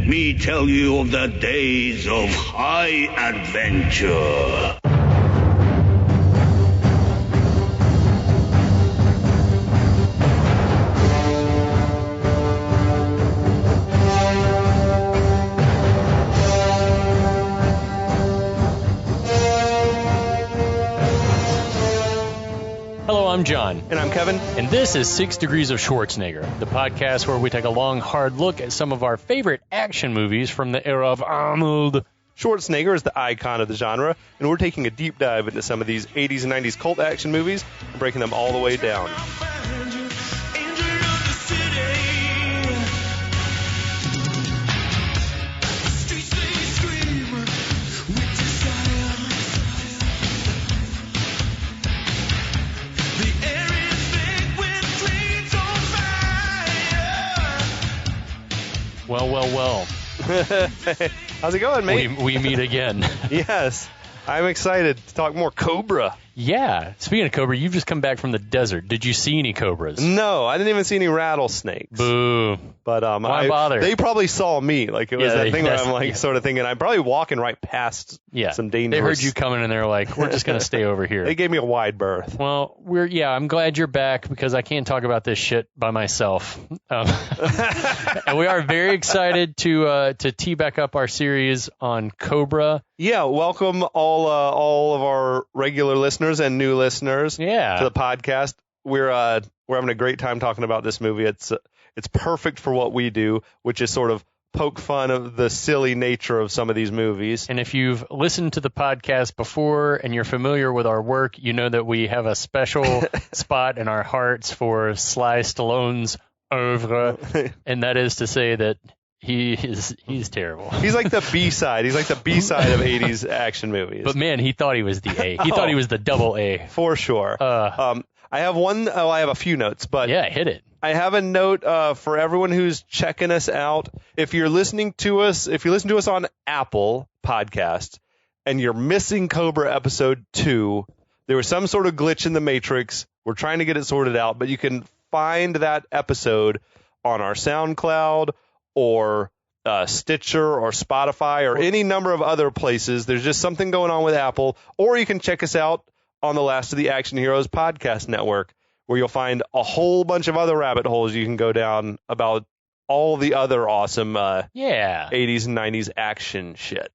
let me tell you of the days of high adventure. Hello, I'm John. And I'm Kevin. And this is 6 Degrees of Schwarzenegger, the podcast where we take a long, hard look at some of our favorite action movies from the era of Arnold. Schwarzenegger is the icon of the genre, and we're taking a deep dive into some of these 80s and 90s cult action movies and breaking them all the way down. Well. How's it going, mate? We meet again. Yes. I'm excited to talk more Cobra. Yeah. Speaking of Cobra, you've just come back from the desert. Did you see any cobras? No, I didn't even see any rattlesnakes. Boo. But why bother? They probably saw me. Like it was that thing where I'm like sort of thinking I'm probably walking right past some dangerous. They heard you coming and they're like, we're just going to stay over here. They gave me a wide berth. Well, I'm glad you're back because I can't talk about this shit by myself. And we are very excited to tee back up our series on Cobra. Yeah, welcome all of our regular listeners and new listeners to the podcast. We're having a great time talking about this movie. It's perfect for what we do, which is sort of poke fun of the silly nature of some of these movies. And if you've listened to the podcast before and you're familiar with our work, you know that we have a special spot in our hearts for Sly Stallone's oeuvre, and that is to say that he's terrible. He's like the B-side. He's like the B-side of 80s action movies. But man, he thought he was the A. He thought he was the double A. For sure. I have a few notes, but yeah, hit it. I have a note for everyone who's checking us out. If you listen to us on Apple Podcast and you're missing Cobra episode 2, there was some sort of glitch in the Matrix. We're trying to get it sorted out, but you can find that episode on our SoundCloud or Stitcher or Spotify or any number of other places. There's just something going on with Apple, or you can check us out on the Last of the Action Heroes podcast network, where you'll find a whole bunch of other rabbit holes you can go down about all the other awesome 80s and 90s action shit.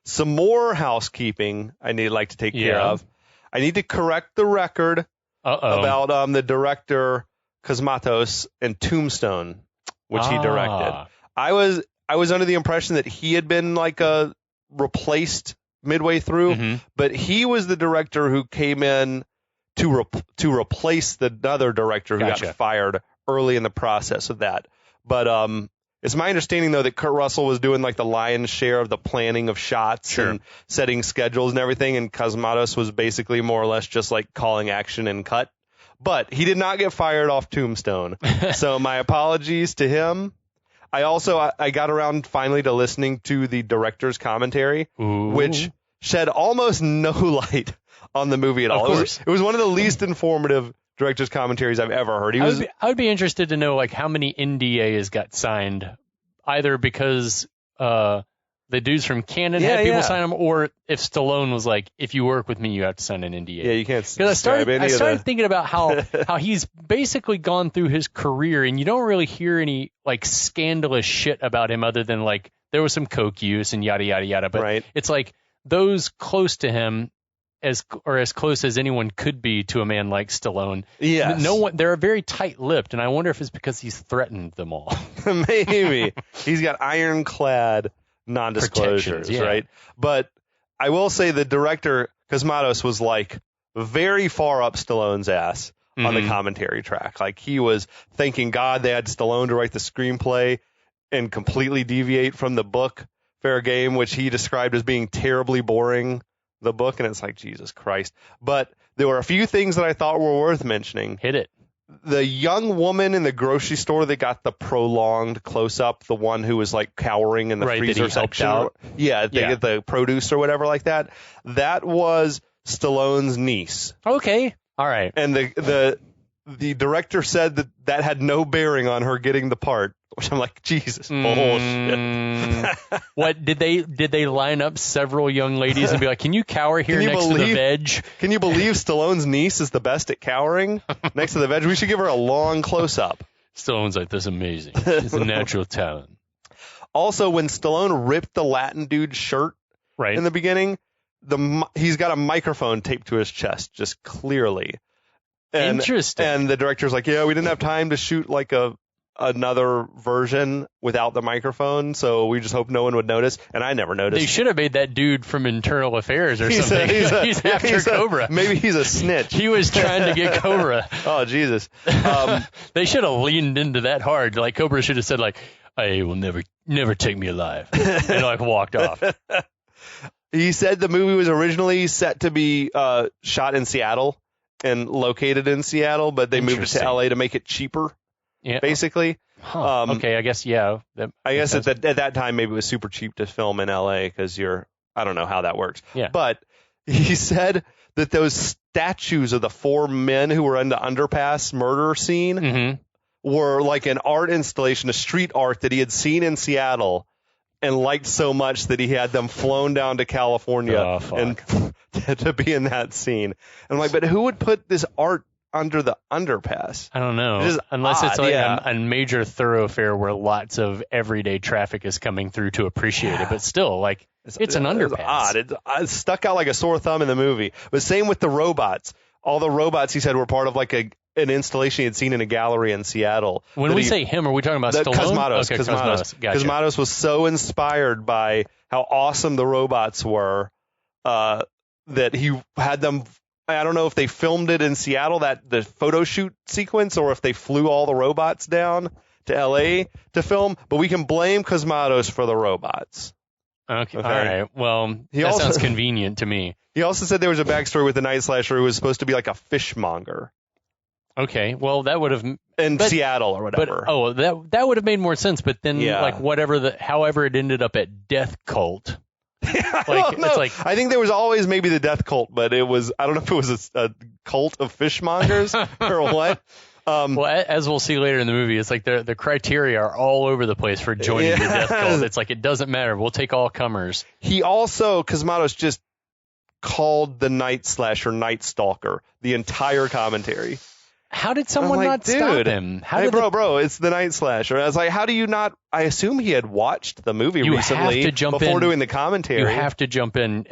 Some more housekeeping I like to take care of. I need to correct the record about the director Cosmatos and Tombstone, which he directed. I was under the impression that he had been replaced midway through, but he was the director who came in to replace the other director who got fired early in the process of that. But it's my understanding, though, that Kurt Russell was doing the lion's share of the planning of shots and setting schedules and everything, and Cosmatos was basically more or less just calling action and cut. But he did not get fired off Tombstone. So my apologies to him. I got around finally to listening to the director's commentary, which shed almost no light on the movie at all. It was one of the least informative director's commentaries I've ever heard. I would be interested to know how many NDAs got signed, either because the dudes from Canon had people sign them, or if Stallone was if you work with me, you have to sign an NDA. Yeah, you can't. Because I started thinking about how he's basically gone through his career, and you don't really hear any scandalous shit about him other than there was some coke use and yada yada yada. But it's those close to him as close as anyone could be to a man like Stallone. Yes. No one. They're very tight-lipped, and I wonder if it's because he's threatened them all. Maybe he's got ironclad non-disclosures, right? But I will say the director Cosmatos was very far up Stallone's ass on the commentary track. He was thanking God they had Stallone to write the screenplay and completely deviate from the book Fair Game, which he described as being terribly boring, the book. And it's Jesus Christ. But there were a few things that I thought were worth mentioning. Hit it. The young woman in the grocery store that got the prolonged close-up, the one who was cowering in the freezer section. Out. Yeah, they get the produce or whatever like that. That was Stallone's niece. Okay. All right. And the director said that had no bearing on her getting the part. Which I'm like, Jesus, bullshit. What did they line up several young ladies and be like, can you cower here next to the veg? Can you believe Stallone's niece is the best at cowering next to the veg? We should give her a long close up. Stallone's like, that's amazing. She's a natural talent. Also, when Stallone ripped the Latin dude's shirt in the beginning, he's got a microphone taped to his chest, just clearly. Interesting. And the director's like, yeah, we didn't have time to shoot like another version without the microphone, so we just hope no one would notice. And I never noticed. They should have made that dude from Internal Affairs or something. He's after Cobra. Maybe he's a snitch. He was trying to get Cobra. Oh, Jesus. They should have leaned into that hard. Like, Cobra should have said, like, I will never take me alive. And, like, walked off. He said the movie was originally set to be shot in Seattle and located in Seattle, but they moved it to L.A. to make it cheaper. Yeah. Basically. Huh. Okay, I guess, yeah. I guess at that time, maybe it was super cheap to film in L.A. because I don't know how that works. Yeah. But he said that those statues of the 4 men who were in the underpass murder scene were like an art installation, a street art that he had seen in Seattle and liked so much that he had them flown down to California and to be in that scene. And I'm like, but who would put this art under the underpass? I don't know. Unless it's like a major thoroughfare where lots of everyday traffic is coming through to appreciate it. But still, like, it's an underpass. It's odd. It stuck out like a sore thumb in the movie. But same with the robots. All the robots, he said, were part of like an installation he had seen in a gallery in Seattle. When we say him, are we talking about Stallone? Cosmatos. Okay, Cosmatos. Gotcha. Cosmatos was so inspired by how awesome the robots were that he had them. I don't know if they filmed it in Seattle, the photo shoot sequence, or if they flew all the robots down to L.A. to film, but we can blame Cosmatos for the robots. Okay. All right. Well, that sounds convenient to me. He also said there was a backstory with the Nightslasher who was supposed to be like a fishmonger. Okay. Well, that would have in Seattle or whatever. That would have made more sense. But then, like, however it ended up at Death Cult. Like, no. It's like, I think there was always maybe the death cult, but I don't know if it was a cult of fishmongers or what. Well, as we'll see later in the movie, it's like the criteria are all over the place for joining the death cult. It's like, it doesn't matter. We'll take all comers. He also, Cosmatos just called the Nightslasher Night Stalker the entire commentary. How did someone not stop him? Bro, it's the Nightslasher. I was like, how do you not? I assume he had watched the movie recently before doing the commentary. You have to jump in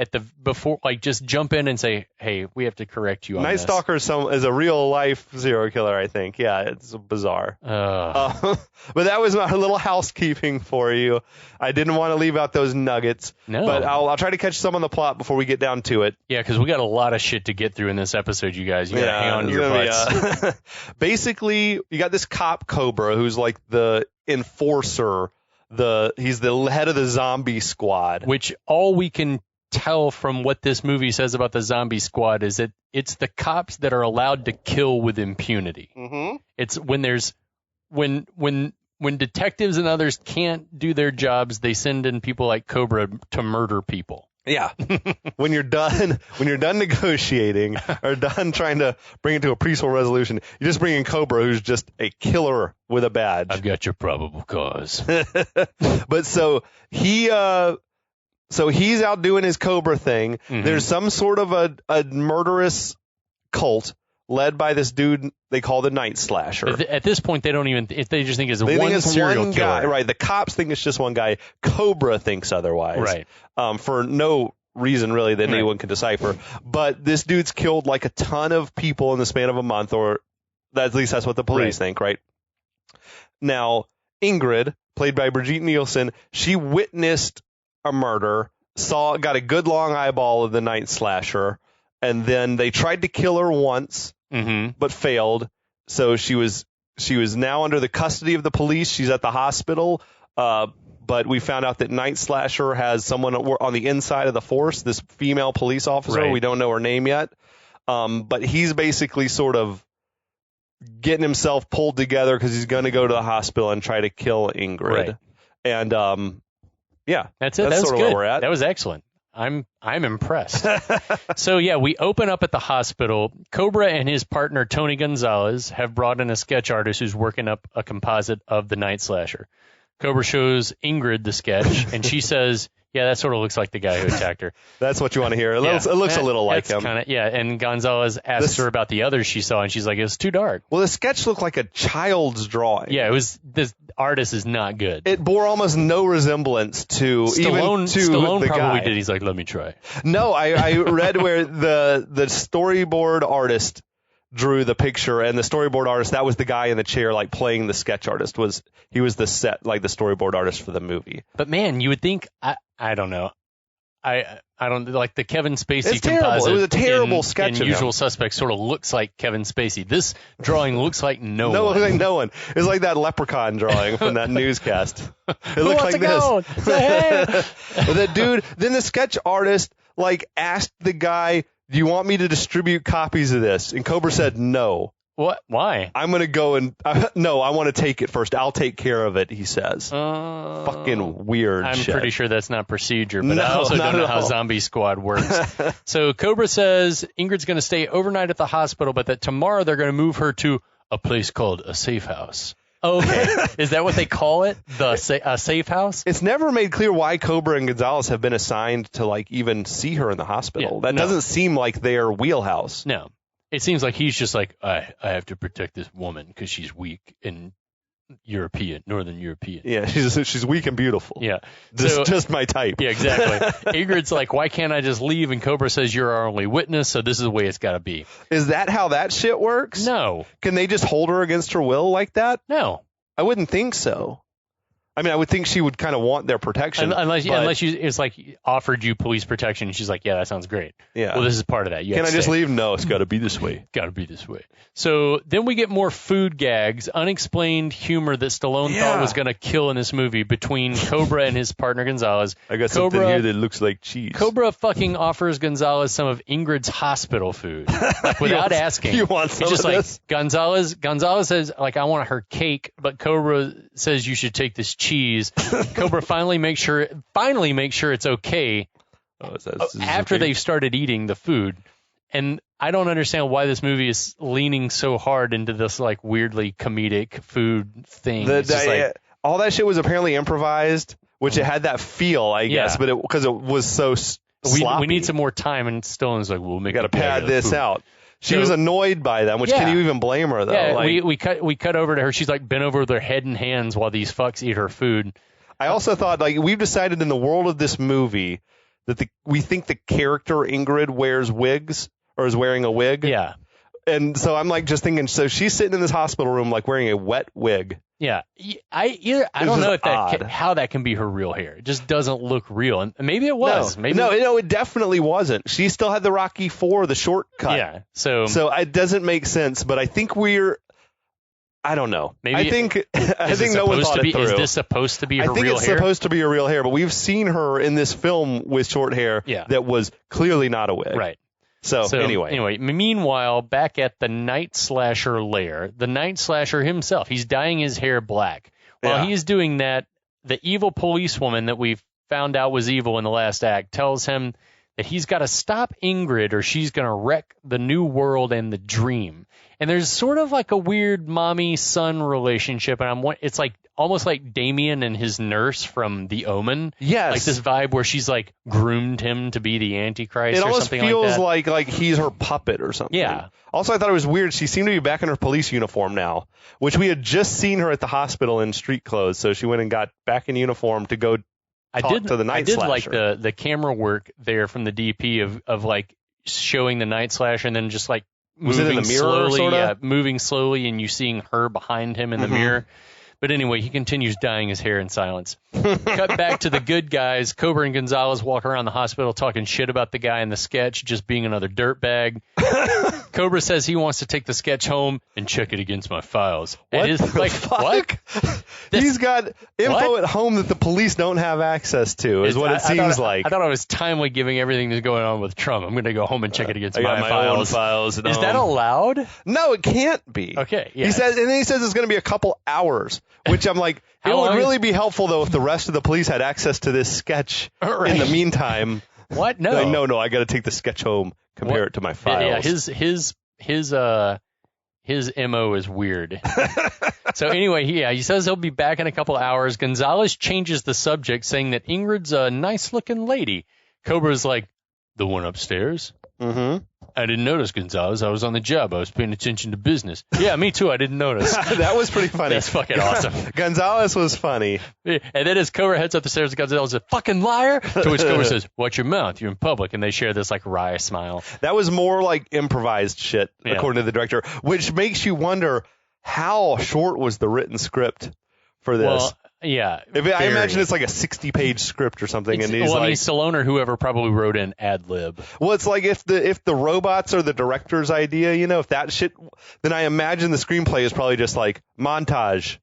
just jump in and say, hey, we have to correct you on Night this. Stalker is a real life serial killer, I think. Yeah, it's bizarre. But that was my little housekeeping for you. I didn't want to leave out those nuggets. No. But I'll try to catch some on the plot before we get down to it. Yeah, because we got a lot of shit to get through in this episode, you guys. You got to hang on to your butts. Basically, you got this cop Cobra who's like the enforcer. He's the head of the zombie squad. Which all we can tell from what this movie says about the zombie squad is that it's the cops that are allowed to kill with impunity. Mm-hmm. It's when detectives and others can't do their jobs, they send in people like Cobra to murder people. Yeah. when you're done negotiating or done trying to bring it to a peaceful resolution, you just bring in Cobra, who's just a killer with a badge. I've got your probable cause. But so he's out doing his Cobra thing. Mm-hmm. There's some sort of a murderous cult led by this dude they call the Nightslasher. At this point, they don't even. They just think it's one serial killer. Guy, right? The cops think it's just one guy. Cobra thinks otherwise. Right. For no reason really that anyone can decipher. But this dude's killed like a ton of people in the span of a month, or at least that's what the police think, right? Now, Ingrid, played by Brigitte Nielsen, she witnessed a murder, got a good long eyeball of the Nightslasher, and then they tried to kill her once. Mm-hmm. But failed. So she was now under the custody of the police. She's at the hospital. But we found out that Nightslasher has someone on the inside of the force, this female police officer. Right. We don't know her name yet. But he's basically sort of getting himself pulled together because he's going to go to the hospital and try to kill Ingrid. Right. And, yeah. That's it. That's sort of good. where we're at. That was excellent. I'm impressed. So yeah, we open up at the hospital. Cobra and his partner Tony Gonzalez have brought in a sketch artist who's working up a composite of the Nightslasher. Cobra shows Ingrid the sketch, and she says, yeah, that sort of looks like the guy who attacked her. That's what you want to hear. It looks a little like him. And Gonzalez asks her about the others she saw, and she's like, it's too dark. Well, the sketch looked like a child's drawing. Yeah, this artist is not good. It bore almost no resemblance to Stallone the probably guy. did. He's like, let me try. No, I read where the storyboard artist drew the picture, and the storyboard artist, that was the guy in the chair like playing the sketch artist, he was the storyboard artist for the movie. But man, you would think I don't know. I don't like the Kevin Spacey it's terrible. composite. It was a terrible sketch in of Usual him. Suspects sort of looks like Kevin Spacey. This drawing looks like no one. Like no one. It's like that leprechaun drawing from that newscast. It looked like this. The dude, then the sketch artist like asked the guy, do you want me to distribute copies of this? And Cobra said no. What? Why? I'm going to go and no, I want to take it first. I'll take care of it, he says. Fucking weird I'm shit. pretty sure that's not procedure, but No, I also not don't know at how all. Zombie Squad works. So Cobra says Ingrid's going to stay overnight at the hospital, but that tomorrow they're going to move her to a place called a safe house. Okay. Is that what they call it? A safe house? It's never made clear why Cobra and Gonzalez have been assigned to like even see her in the hospital. Yeah, Doesn't seem like their wheelhouse. No. It seems like he's just like, I have to protect this woman because she's weak and Northern European. Yeah, she's weak and beautiful. Yeah. Just my type. Yeah, exactly. Ingrid's like, why can't I just leave? And Cobra says, you're our only witness, so this is the way it's got to be. Is that how that shit works? No. Can they just hold her against her will like that? No. I wouldn't think so. I mean, I would think she would kind of want their protection. Unless it's like offered you police protection, and she's like, yeah, that sounds great. Yeah. Well, this is part of that. Can I just leave? No, it's got to be this way. Got to be this way. So then we get more food gags, unexplained humor that Stallone thought was going to kill in this movie between Cobra and his partner Gonzalez. I got something here that looks like cheese. Cobra fucking offers Gonzalez some of Ingrid's hospital food, like without asking. You want some It's just of like this? Gonzalez says, like, I want her cake, but Cobra says you should take this cheese. Cobra finally makes sure it's okay after they've started eating the food. And I don't understand why this movie is leaning so hard into this like weirdly comedic food thing. All that shit was apparently improvised, which it had that feel, I guess, but because it was so sloppy. We need some more time, and Stallone's like, we'll make. Got to pad this out. She was annoyed by them, which can you even blame her though? Yeah, we cut over to her. She's like bent over with her head in hands while these fucks eat her food. I also thought, like, we've decided in the world of this movie that we think the character Ingrid wears wigs or is wearing a wig. Yeah. And so I'm like just thinking, so she's sitting in this hospital room like wearing a wet wig. Yeah. I don't know how that can be her real hair. It just doesn't look real. And maybe it was. No, it definitely wasn't. She still had the Rocky IV, the shortcut. Yeah. So it doesn't make sense, but I think I don't know. Maybe I think no one thought it through. Is this supposed to be her real hair? I think it's supposed to be her real hair, but we've seen her in this film with short hair that was clearly not a wig. Right. So anyway, meanwhile, back at the Nightslasher lair, the Nightslasher himself, he's dyeing his hair black. While he's doing that, the evil policewoman that we found out was evil in the last act tells him that he's got to stop Ingrid or she's going to wreck the new world and the dream. And there's sort of like a weird mommy-son relationship, and it's like almost like Damien and his nurse from The Omen. Yes. Like this vibe where she's like groomed him to be the Antichrist or something like that. It almost feels like he's her puppet or something. Yeah. Also, I thought it was weird. She seemed to be back in her police uniform now, which we had just seen her at the hospital in street clothes, so she went and got back in uniform to go talk to the Nightslasher. I did like the camera work there from the DP of like showing the Nightslasher and then just like moving in the mirror, slowly, sorta? moving slowly, and you seeing her behind him in the mirror. But anyway, he continues dyeing his hair in silence. Cut back to the good guys. Cobra and Gonzalez walk around the hospital talking shit about the guy in the sketch just being another dirtbag. Cobra says he wants to take the sketch home and check it against my files. What and the fuck? What? He's got info at home that the police don't have access to, is what it seems like. I thought I was timely giving everything that's going on with Trump. I'm going to go home and check it against I got my own files at Is home. that allowed? No, it can't be. Okay. Yeah. He says it's going to be a couple hours, which I'm like, it would really be helpful though if the rest of the police had access to this sketch in the meantime. What? No. Like, no, I got to take the sketch home, compare it to my files. Yeah, his MO is weird. So anyway, he says he'll be back in a couple hours. Gonzalez changes the subject, saying that Ingrid's a nice-looking lady. Cobra's like, the one upstairs? Mm-hmm. I didn't notice, Gonzalez. I was on the job. I was paying attention to business. Yeah, me too. I didn't notice. That was pretty funny. That's fucking awesome. Gonzalez was funny. And then as Cobra heads up the stairs, Gonzalez says, fucking liar. To which Cobra says, watch your mouth. You're in public. And they share this like wry smile. That was more like improvised shit, according to the director, which makes you wonder how short was the written script for this. Well, yeah. I imagine it's like a 60-page script or something. And he's Stallone or whoever probably wrote an ad lib. Well, it's like if the robots are the director's idea, if that shit, then I imagine the screenplay is probably just like montage.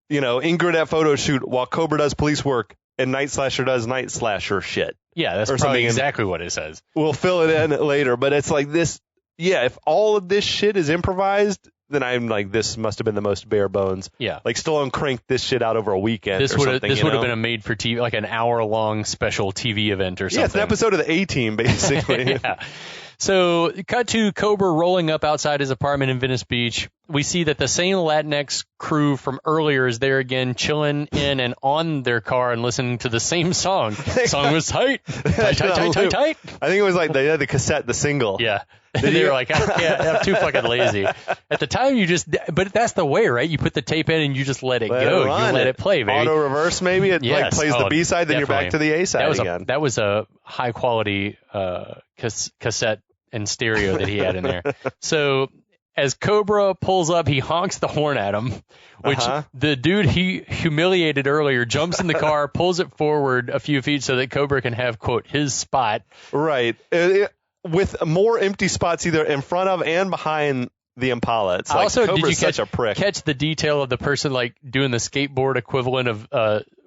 Ingrid at photo shoot while Cobra does police work and Nightslasher does Nightslasher shit. Yeah, that's probably exactly what it says. We'll fill it in later, but it's like this. Yeah, if all of this shit is improvised, then I'm like, this must have been the most bare bones. Yeah. Like Stallone cranked this shit out over a weekend. This would have been a made for TV, like an hour-long special TV event or something. Yeah, it's an episode of the A-Team, basically. Yeah. So, cut to Cobra rolling up outside his apartment in Venice Beach. We see that the same Latinx crew from earlier is there again, chilling in and on their car and listening to the same song. Song was tight. Tight. I think it was like they had the cassette, the single. Yeah. They were like, I'm too fucking lazy. At the time, but that's the way, right? You put the tape in and you let it go. You let it play, baby. Auto reverse, maybe? It like plays the B side, then you're back to the A side again. That was a high quality cassette and stereo that he had in there. So as Cobra pulls up, he honks the horn at him, which the dude he humiliated earlier jumps in the car, pulls it forward a few feet so that Cobra can have, quote, his spot. Right. With more empty spots either in front of and behind the Impala. It's like also, Cobra's did you such a prick. Catch the detail of the person like doing the skateboard equivalent of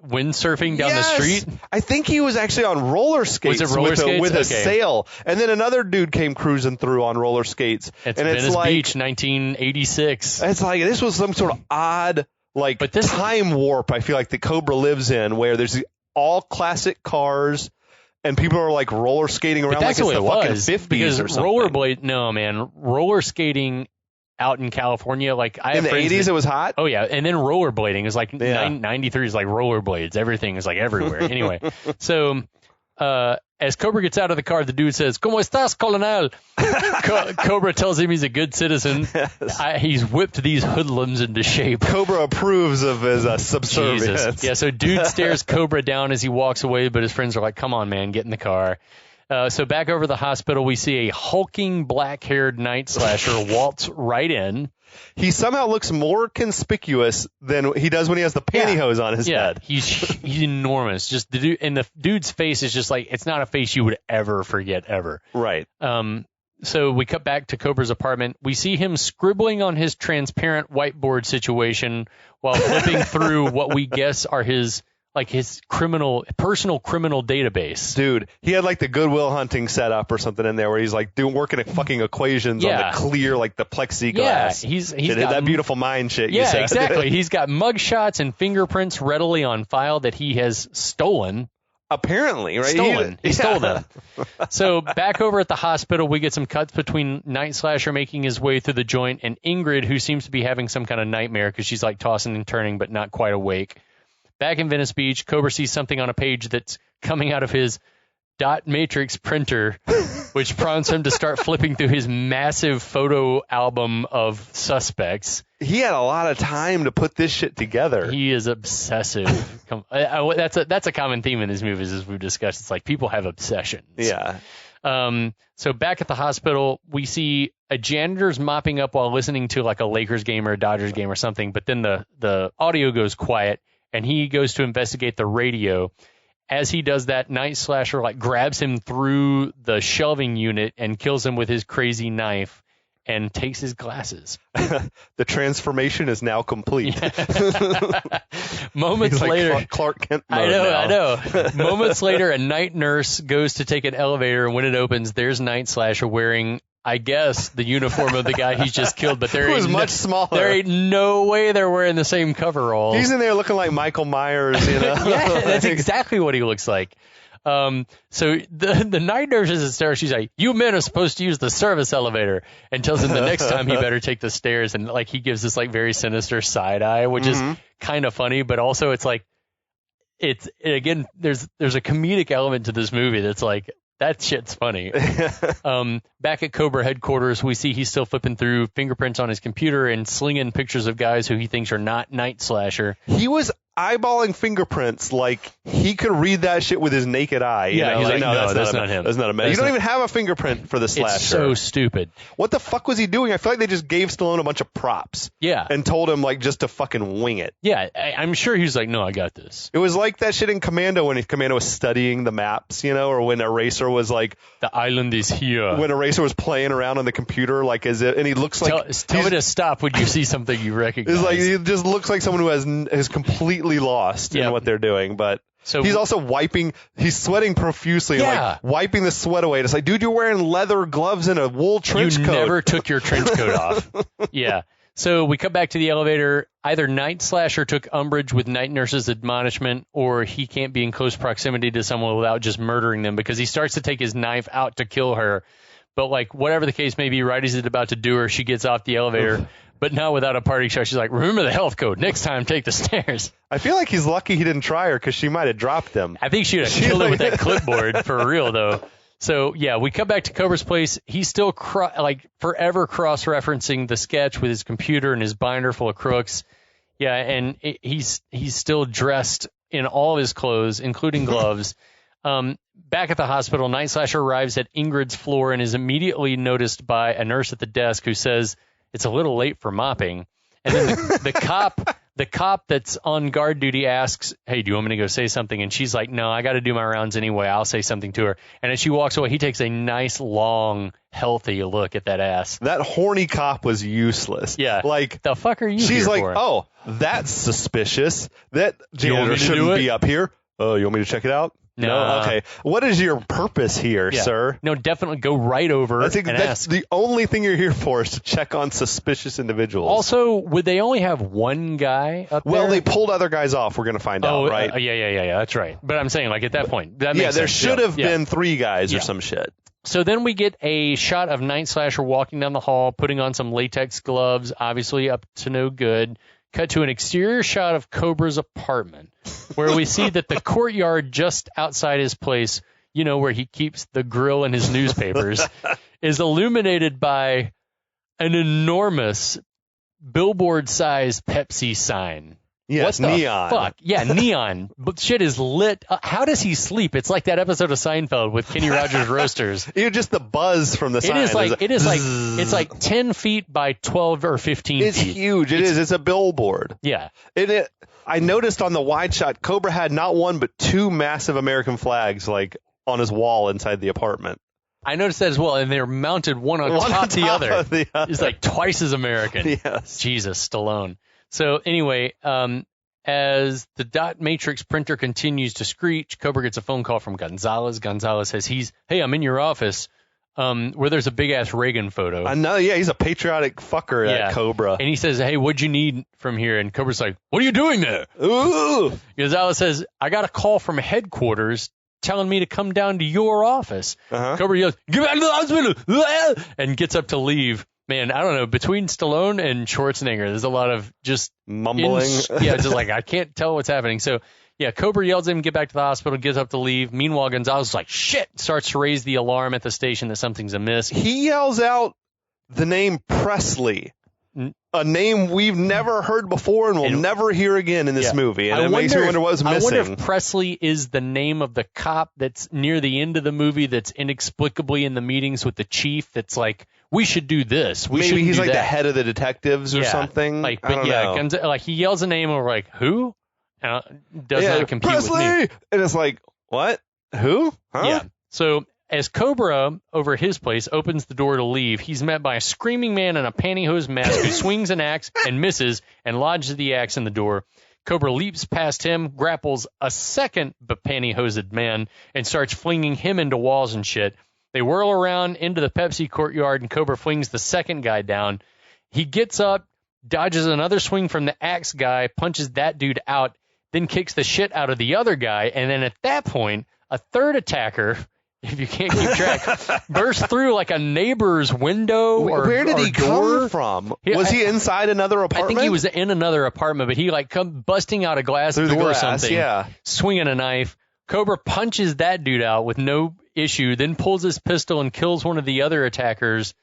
windsurfing down the street? I think he was actually on roller skates. Was it roller skates? With a sail. And then another dude came cruising through on roller skates. It's Venice Beach, 1986. It's like this was some sort of odd time warp I feel like the Cobra lives in, where there's all classic cars and people are like roller skating around like it's the fucking 50s or something. Roller skating out in California, like I have in the 80s, it was hot. Oh yeah, and then rollerblading is like 93 is like rollerblades. Everything is like everywhere. Anyway, so as Cobra gets out of the car, the dude says, "¿Cómo estás, Colonel?" Cobra tells him he's a good citizen. Yes. He's whipped these hoodlums into shape. Cobra approves of his subservience. Jesus. Yeah, so dude stares Cobra down as he walks away, but his friends are like, "Come on, man, get in the car." So back over the hospital, we see a hulking black-haired Nightslasher waltz right in. He somehow looks more conspicuous than he does when he has the pantyhose on his head. He's enormous. Just the dude, and the dude's face is just like, it's not a face you would ever forget ever. Right. So we cut back to Cobra's apartment. We see him scribbling on his transparent whiteboard situation while flipping through what we guess are his personal criminal database. Dude, he had like the Goodwill Hunting setup or something in there where he's like working at fucking equations on the clear, like the plexiglass. Yeah, he's got that beautiful mind shit. Yeah, you said. Exactly. He's got mugshots and fingerprints readily on file that he has stolen. Apparently, right? He stole them. So back over at the hospital, we get some cuts between Nightslasher making his way through the joint and Ingrid, who seems to be having some kind of nightmare because she's like tossing and turning but not quite awake. Back in Venice Beach, Cobra sees something on a page that's coming out of his dot matrix printer, which prompts him to start flipping through his massive photo album of suspects. He had a lot of time to put this shit together. He is obsessive. That's a common theme in these movies, as we've discussed. It's like people have obsessions. Yeah. So back at the hospital, we see a janitor's mopping up while listening to like a Lakers game or a Dodgers game or something, but then the audio goes quiet. And he goes to investigate the radio. As he does that, Nightslasher like grabs him through the shelving unit and kills him with his crazy knife and takes his glasses. The transformation is now complete. Moments later, Clark Kent mode I know. Moments later, a night nurse goes to take an elevator, and when it opens, there's Nightslasher wearing, I guess, the uniform of the guy he's just killed, but there ain't much smaller. There ain't no way they're wearing the same coveralls. He's in there looking like Michael Myers, Yeah, that's exactly what he looks like. So the night nurse is hysterical. She's like, "You men are supposed to use the service elevator," and tells him the next time he better take the stairs. And like he gives this like very sinister side eye, which is kind of funny, but also it's like again there's a comedic element to this movie that's like that shit's funny. Back at Cobra headquarters, we see he's still flipping through fingerprints on his computer and slinging pictures of guys who he thinks are not Nightslasher. He was eyeballing fingerprints like he could read that shit with his naked eye. Yeah, know? he's like, no, that's not him. That's not a man. You don't even have a fingerprint for the slasher. It's so stupid. What the fuck was he doing? I feel like they just gave Stallone a bunch of props. Yeah. And told him like just to fucking wing it. Yeah, I'm sure he's like, no, I got this. It was like that shit in Commando when Commando was studying the maps, or when Eraser was like, the island is here. When Eraser was playing around on the computer, like and he looks like tell me to stop when you see something you recognize. It's like he just looks like someone who is completely lost in what they're doing, but so he's also he's sweating profusely, and like wiping the sweat away. It's like, dude, you're wearing leather gloves and a wool trench coat. You never took your trench coat off. Yeah. So we come back to the elevator. Either Nightslasher took umbrage with night nurse's admonishment, or he can't be in close proximity to someone without just murdering them, because he starts to take his knife out to kill her. But like whatever the case may be, right as he's about to do her, she gets off the elevator. But not without a parting shot. She's like, remember the health code. Next time, take the stairs. I feel like he's lucky he didn't try her, because she might have dropped him. I think she would have killed him with that clipboard, for real, though. So, yeah, we come back to Cobra's place. He's still forever cross-referencing the sketch with his computer and his binder full of crooks. Yeah, and he's still dressed in all his clothes, including gloves. Back at the hospital, Nightslasher arrives at Ingrid's floor and is immediately noticed by a nurse at the desk who says, it's a little late for mopping. And then the cop that's on guard duty asks, hey, do you want me to go say something? And she's like, no, I got to do my rounds anyway. I'll say something to her. And as she walks away, he takes a nice, long, healthy look at that ass. That horny cop was useless. Yeah. Like, the fuck are you she's here like, for? oh, that's suspicious. That janitor shouldn't be up here. Oh, you want me to check it out? No. Okay. What is your purpose here, sir? No, definitely go right over and that's ask. The only thing you're here for is to check on suspicious individuals. Also, would they only have one guy up there? Well, they pulled other guys off. We're going to find out, right? Yeah. That's right. But I'm saying, like, at that point, that makes sense. There should have been 3 guys or some shit. So then we get a shot of Nightslasher walking down the hall, putting on some latex gloves, obviously up to no good. Cut to an exterior shot of Cobra's apartment, where we see that the courtyard just outside his place, where he keeps the grill and his newspapers, is illuminated by an enormous billboard-sized Pepsi sign. Yes, what the neon. Fuck? Yeah, neon. But shit is lit. How does he sleep? It's like that episode of Seinfeld with Kenny Rogers Roasters. Just the buzz from the sign. It's like 10 feet by 12 or 15 feet. It's huge. It's a billboard. Yeah. I noticed on the wide shot, Cobra had not one but 2 massive American flags like on his wall inside the apartment. I noticed that as well, and they're mounted one on top of the other. It's like twice as American. Yes. Jesus, Stallone. So anyway, as the dot matrix printer continues to screech, Cobra gets a phone call from Gonzalez. Gonzalez says hey, I'm in your office, where there's a big-ass Reagan photo. I know, he's a patriotic fucker at Cobra. And he says, hey, what'd you need from here? And Cobra's like, what are you doing there? Ooh. Gonzalez says, I got a call from headquarters telling me to come down to your office. Cobra yells, get back to the hospital, and gets up to leave. Man, I don't know. Between Stallone and Schwarzenegger, there's a lot of just mumbling. Just like, I can't tell what's happening. So, yeah, Cobra yells at him, get back to the hospital, gets up to leave. Meanwhile, Gonzalez is like, shit, starts to raise the alarm at the station that something's amiss. He yells out the name Presley, a name we've never heard before and will never hear again in this movie. And it makes me wonder what was missing. I wonder if Presley is the name of the cop that's near the end of the movie that's inexplicably in the meetings with the chief that's like, we should do this. Maybe he's like the head of the detectives or something. I don't know. He yells a name and we're like, who? Does not compete Presley! with me. And it's like, what? Who? Huh? Yeah. So as Cobra, over his place, opens the door to leave, he's met by a screaming man in a pantyhose mask who swings an axe and misses and lodges the axe in the door. Cobra leaps past him, grapples a second pantyhosed man, and starts flinging him into walls and shit. They whirl around into the Pepsi courtyard, and Cobra flings the second guy down. He gets up, dodges another swing from the axe guy, punches that dude out, then kicks the shit out of the other guy, and then at that point, A third attacker, if you can't keep track, burst through like a neighbor's window Where did he door. come from? Was he inside another apartment? I think he was in another apartment, but he like come busting out a glass through door the glass, or something, swinging a knife. Cobra punches that dude out with no issue, then pulls his pistol and kills one of the other attackers.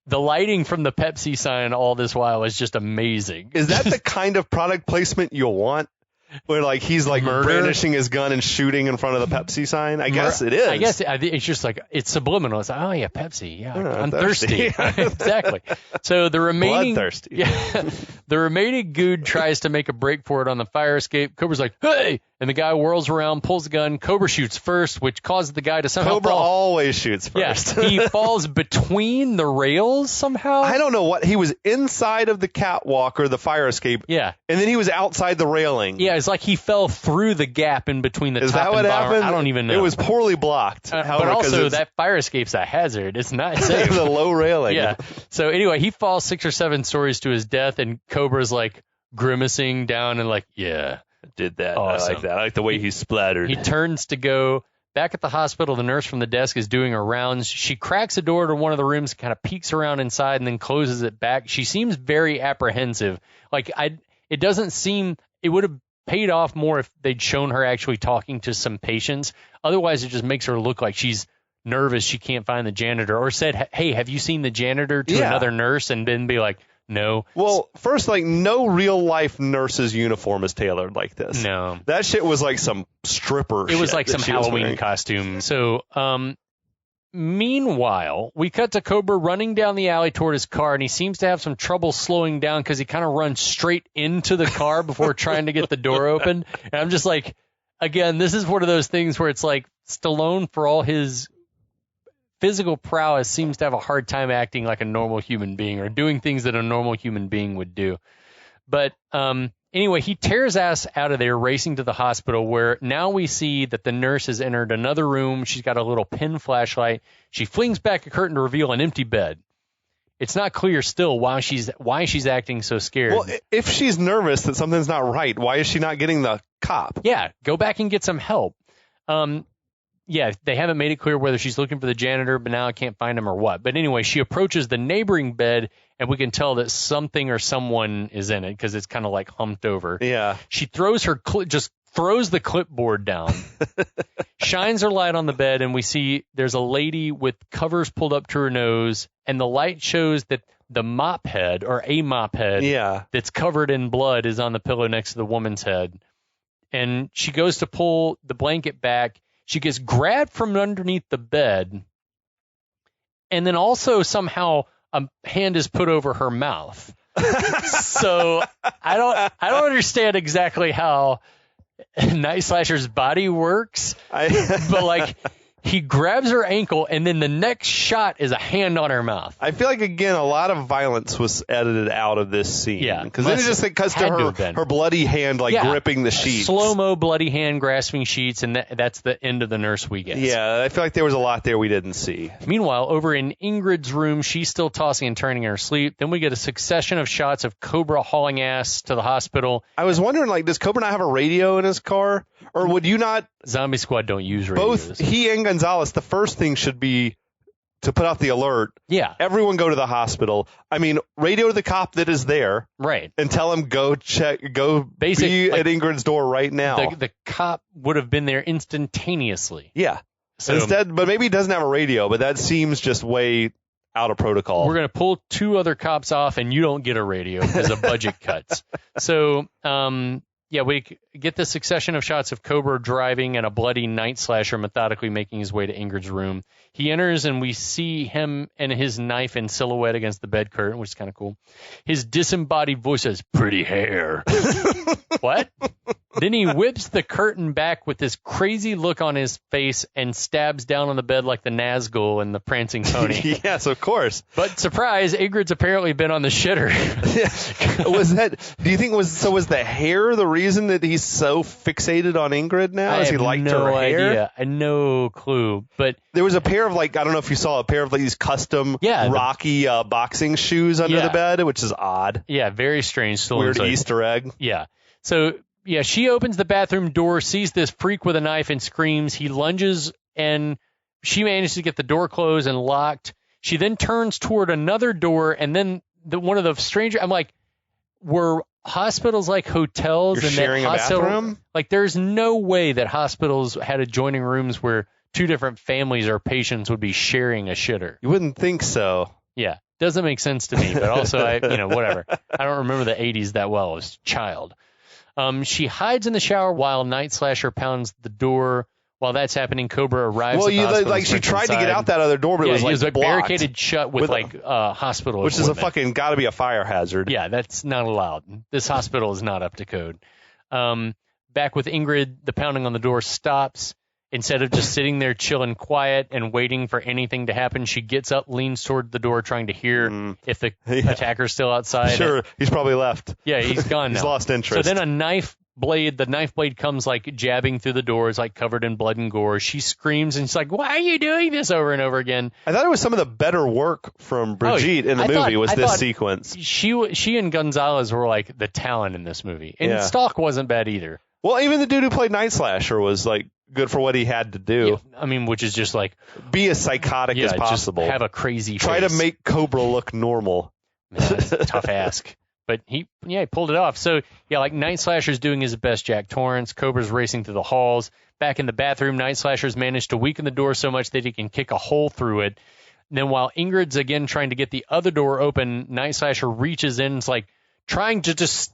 The lighting from the Pepsi sign all this while is just amazing. Is that the kind of product placement you'll want? Where like he's like brandishing his gun and shooting in front of the Pepsi sign? I guess it is. I guess it's just like it's subliminal. It's like, oh yeah, Pepsi. Yeah, I'm thirsty. Exactly. So the remaining bloodthirsty. Yeah, the remaining goon tries to make a break for it on the fire escape. Cobra's like, hey, and the guy whirls around, pulls the gun. Cobra shoots first, which causes the guy to somehow Cobra fall. always shoots first. Yeah, he falls between the rails somehow. I don't know what he was inside of the catwalk or the fire escape. Yeah, and then he was outside the railing. Yeah, it's like he fell through the gap in between the Is top that what and bottom. happened? I don't even know. It was poorly blocked. But also, that fire escape's a hazard. It's not safe. The low railing. Yeah. So anyway, he falls 6 or 7 stories to his death, and Cobra's like grimacing down and like, yeah, did that. Awesome. I like that. I like the way he splattered. He turns to go. Back at the hospital, the nurse from the desk is doing her rounds. She cracks a door to one of the rooms, kind of peeks around inside, and then closes it back. She seems very apprehensive. Like, it doesn't seem – it would have paid off more if they'd shown her actually talking to some patients. Otherwise, it just makes her look like she's nervous she can't find the janitor, or said, hey, have you seen the janitor to another nurse, and then be like, no. Well, first, like, no real-life nurse's uniform is tailored like this. No. That shit was like some stripper shit. It was like some Halloween costume. So, meanwhile, we cut to Cobra running down the alley toward his car, and he seems to have some trouble slowing down because he kind of runs straight into the car before trying to get the door open. And I'm just like, again, this is one of those things where it's like Stallone, for all his physical prowess, seems to have a hard time acting like a normal human being or doing things that a normal human being would do. But anyway, he tears ass out of there, racing to the hospital, where now we see that the nurse has entered another room. She's got a little pin flashlight. She flings back a curtain to reveal an empty bed. It's not clear still why she's acting so scared. Well, if she's nervous that something's not right, why is she not getting the cop? Yeah, go back and get some help. Yeah, they haven't made it clear whether she's looking for the janitor, but now I can't find him or what. But anyway, she approaches the neighboring bed, and we can tell that something or someone is in it because it's kind of like humped over. Yeah. She throws just throws the clipboard down, shines her light on the bed, and we see there's a lady with covers pulled up to her nose, and the light shows that the mop head, or a mop head, that's covered in blood is on the pillow next to the woman's head. And she goes to pull the blanket back. She gets grabbed from underneath the bed, and then also somehow a hand is put over her mouth. So I don't understand exactly how Nightslasher's body works, but like he grabs her ankle, and then the next shot is a hand on her mouth. I feel like, again, a lot of violence was edited out of this scene. Yeah. Because then it just cuts to her bloody hand, gripping the sheets. Slow-mo bloody hand grasping sheets, and that's the end of the nurse we get. Yeah, I feel like there was a lot there we didn't see. Meanwhile, over in Ingrid's room, she's still tossing and turning in her sleep. Then we get a succession of shots of Cobra hauling ass to the hospital. I was wondering, does Cobra not have a radio in his car? Or would you not... Zombie Squad don't use radios. Both he and Gonzalez, the first thing should be to put out the alert. Yeah. Everyone go to the hospital. I mean, radio the cop that is there. Right. And tell him be at Ingrid's door right now. The cop would have been there instantaneously. Yeah. So, instead, but maybe he doesn't have a radio, but that seems just way out of protocol. We're going to pull 2 other cops off, and you don't get a radio because of budget cuts. So, yeah, we get the succession of shots of Cobra driving and a bloody Nightslasher methodically making his way to Ingrid's room. He enters, and we see him and his knife in silhouette against the bed curtain, which is kind of cool. His disembodied voice says, "Pretty hair." What? Then he whips the curtain back with this crazy look on his face and stabs down on the bed like the Nazgul in the Prancing Pony. Yes, of course. But surprise, Ingrid's apparently been on the shitter. Do you think was the hair the reason that he's so fixated on Ingrid now? Has he liked her hair? Idea. I have no clue. But there was a pair of I don't know if you saw a pair of these custom Rocky boxing shoes under the bed, which is odd. Yeah, very strange. Weird Easter egg. Yeah. So she opens the bathroom door, sees this freak with a knife and screams. He lunges and she manages to get the door closed and locked. She then turns toward another door, and then one of the stranger. I'm like, were hospitals like hotels? You're and sharing that a bathroom? Like, there's no way that hospitals had adjoining rooms where two different families or patients would be sharing a shitter. You wouldn't think so. Yeah, doesn't make sense to me. But also, whatever. I don't remember the 80s that well. I was a child. She hides in the shower while Nightslasher pounds the door. While that's happening, Cobra arrives. Well, at the hospital like she tried to get out that other door, but it was blocked. Barricaded shut with hospital which equipment. is a fucking gotta be a fire hazard. Yeah, that's not allowed. This hospital is not up to code. Back with Ingrid, the pounding on the door stops. Instead of just sitting there chilling quiet and waiting for anything to happen, she gets up, leans toward the door, trying to hear if the attacker's still outside. Sure, he's probably left. Yeah, he's gone now. He's lost interest. So then the knife blade comes like jabbing through the door. It's like covered in blood and gore. She screams and she's like, "Why are you doing this?" over and over again. I thought it was some of the better work from Brigitte in the movie was this sequence. She and Gonzalez were like the talent in this movie. And Stalk wasn't bad either. Well, even the dude who played Nightslasher was like good for what he had to do. Yeah, I mean, which is just like be as psychotic as possible. Just have a crazy Try face. to make Cobra look normal. Man, that's a tough ask. But he pulled it off. So, like Nightslasher's doing his best Jack Torrance. Cobra's racing through the halls. Back in the bathroom, Nightslasher's managed to weaken the door so much that he can kick a hole through it. And then while Ingrid's again trying to get the other door open, Nightslasher reaches in. It's like trying to just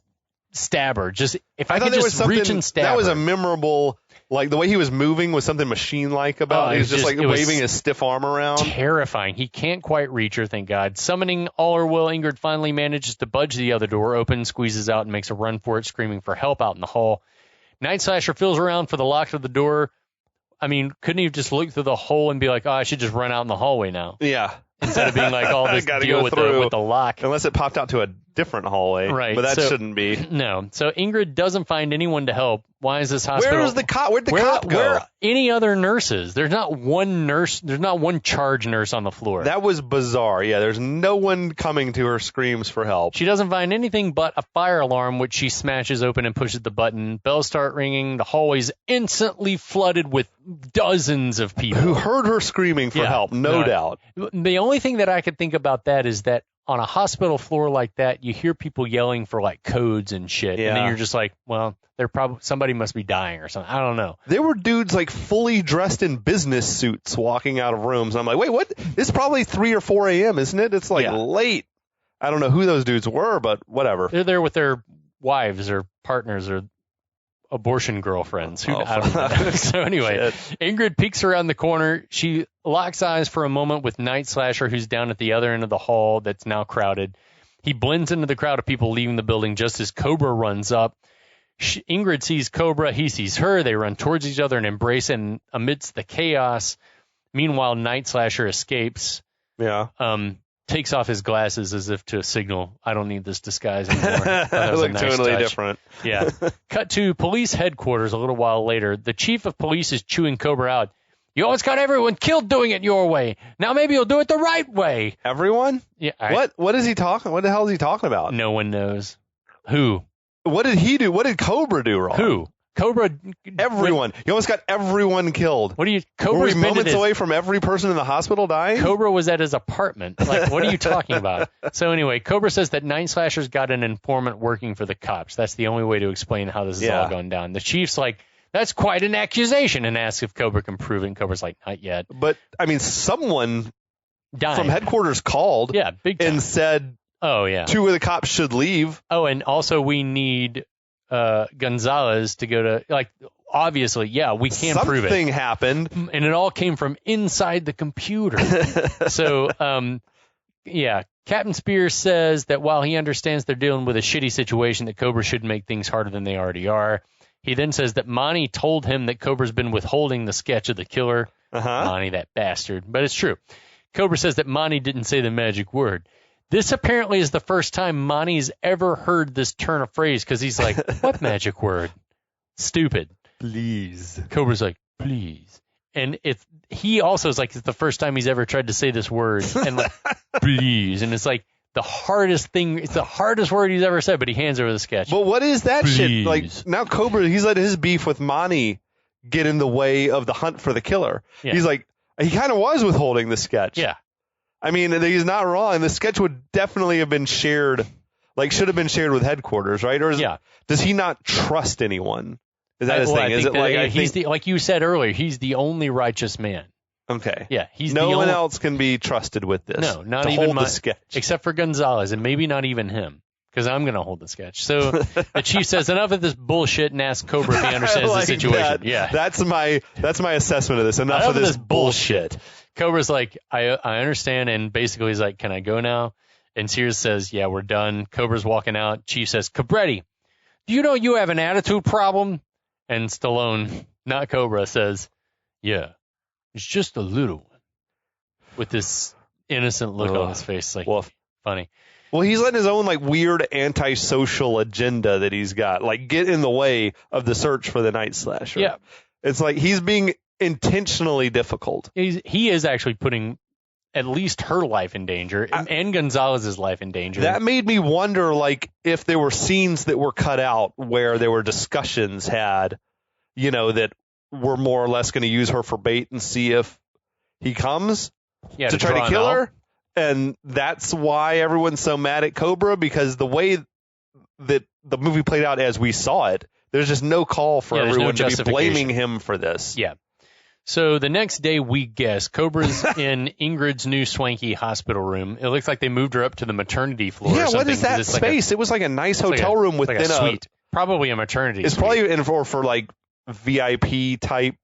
stab her. Just if I could just reach and stab that was her. A memorable, like the way he was moving was something machine-like about it. He was just like waving his stiff arm around. Terrifying. He can't quite reach her, thank God. Summoning all her will, Ingrid finally manages to budge the other door open, squeezes out, and makes a run for it, screaming for help out in the hall. Nightslasher feels around for the lock of the door. I mean, couldn't he have just looked through the hole and be like, "Oh, I should just run out in the hallway now"? Yeah. Instead of being like all this deal with the lock. Unless it popped out to a different hallway. Right. But that shouldn't be. No. So Ingrid doesn't find anyone to help. Why is this hospital? Where'd the cop go? Where are any other nurses? There's not one nurse. There's not one charge nurse on the floor. That was bizarre. Yeah, there's no one coming to her screams for help. She doesn't find anything but a fire alarm, which she smashes open and pushes the button. Bells start ringing. The hallway's instantly flooded with dozens of people who heard her screaming for help, no doubt. The only thing that I could think about that is that on a hospital floor like that, you hear people yelling for like codes and shit, and then you're just like, well, they're probably somebody must be dying or something. I don't know. There were dudes like fully dressed in business suits walking out of rooms. I'm like, wait, what? It's probably 3 or 4 a.m., isn't it? It's like late. I don't know who those dudes were, but whatever. They're there with their wives or partners or abortion girlfriends. I don't know. So anyway, Ingrid peeks around the corner. She locks eyes for a moment with Nightslasher, who's down at the other end of the hall that's now crowded. He blends into the crowd of people leaving the building just as Cobra runs up. Ingrid sees Cobra. He sees her. They run towards each other and embrace, and amidst the chaos, meanwhile, Nightslasher escapes. Yeah. Takes off his glasses as if to signal, I don't need this disguise anymore. That looked nice totally touch. different. Yeah. Cut to police headquarters a little while later. The chief of police is chewing Cobra out. You always got everyone killed doing it your way. Now maybe you'll do it the right way. Everyone? Yeah. What is he talking? What the hell is he talking about? No one knows. Who? What did he do? What did Cobra do wrong? Who? Cobra. Everyone. You almost got everyone killed. What are you? Were we moments away from every person in the hospital dying? Cobra was at his apartment. Like, what are you talking about? So anyway, Cobra says that Nightslasher's got an informant working for the cops. That's the only way to explain how this has all gone down. The chief's like, that's quite an accusation, and asks if Cobra can prove it. And Cobra's like, not yet. But, I mean, someone from headquarters called big time. And said, oh, yeah, 2 of the cops should leave. Oh, and also we need Gonzalez to go to, like, obviously, we can't prove it. Something happened. And it all came from inside the computer. So, Captain Spears says that while he understands they're dealing with a shitty situation, that Cobra should make things harder than they already are. He then says that Monty told him that Cobra's been withholding the sketch of the killer. Monty, that bastard. But it's true. Cobra says that Monty didn't say the magic word. This apparently is the first time Monty's ever heard this turn of phrase, because he's like, what magic word? Stupid. Please. Cobra's like, please. And he also is like, it's the first time he's ever tried to say this word. And like, please. And it's like, the hardest thing. It's the hardest word he's ever said, but he hands over the sketch. But what is that Please. shit? Like, now Cobra, he's let his beef with Monty get in the way of the hunt for the killer. Yeah. He's like, he kind of was withholding the sketch. Yeah. I mean, he's not wrong. The sketch would definitely have been shared, like, should have been shared with headquarters, right? Or does he not trust anyone? Is that his thing? Is it like, like you said earlier, he's the only righteous man. Okay. Yeah, no one else can be trusted with this. No, not to even hold the sketch, except for Gonzalez, and maybe not even him, because I'm going to hold the sketch. So the chief says, "Enough of this bullshit," and asks Cobra if he understands the situation. That. Yeah, that's my assessment of this. Enough of this bullshit. Cobra's like, I understand, and basically he's like, "Can I go now?" And Sears says, "Yeah, we're done." Cobra's walking out. Chief says, "Cabretti, do you know you have an attitude problem?" And Stallone, not Cobra, says, "Yeah. It's just a little one," with this innocent look on his face, like funny. Well, he's letting his own like weird antisocial agenda that he's got like get in the way of the search for the Nightslasher. Yeah, it's like he's being intentionally difficult. He is actually putting at least her life in danger and Gonzalez's life in danger. That made me wonder, like, if there were scenes that were cut out where there were discussions had, that were more or less going to use her for bait and see if he comes to try to kill her. And that's why everyone's so mad at Cobra, because the way that the movie played out as we saw it, there's just no call for everyone to be blaming him for this. Yeah. So the next day, we guess Cobra's in Ingrid's new swanky hospital room. It looks like they moved her up to the maternity floor. Yeah, or something, what is that space? It was like a nice hotel room within a suite. Probably a maternity It's suite. probably in for like VIP type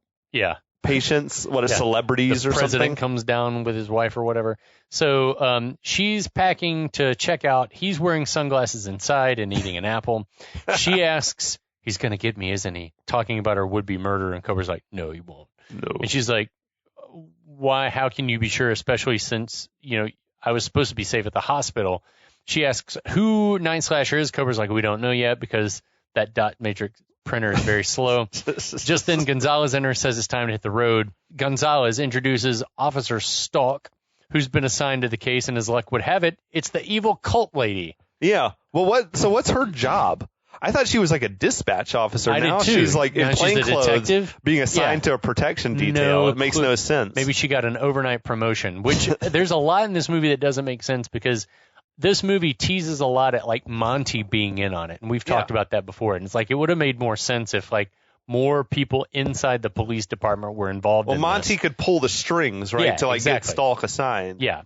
patients, celebrities or something. The president comes down with his wife or whatever. So she's packing to check out. He's wearing sunglasses inside and eating an apple. She asks, "He's going to get me, isn't he?" Talking about her would-be murder. And Cobra's like, "No, he won't." No. And she's like, "Why? How can you be sure, especially since, I was supposed to be safe at the hospital?" She asks who Nightslasher is. Cobra's like, "We don't know yet because that dot matrix printer is very slow." Just then Gonzalez enters, says it's time to hit the road. Gonzalez introduces Officer Stalk, who's been assigned to the case, and as luck would have it, it's the evil cult lady. Yeah. Well, what's her job? I thought she was like a dispatch officer. Now she's like in plain clothes, detective, being assigned to a protection detail. It makes no sense. Maybe she got an overnight promotion, which there's a lot in this movie that doesn't make sense, because this movie teases a lot at like Monty being in on it. And we've talked about that before. And it's like, it would have made more sense if like more people inside the police department were involved in this. Well, Monty could pull the strings, right? To like get Stalk assigned. Yeah.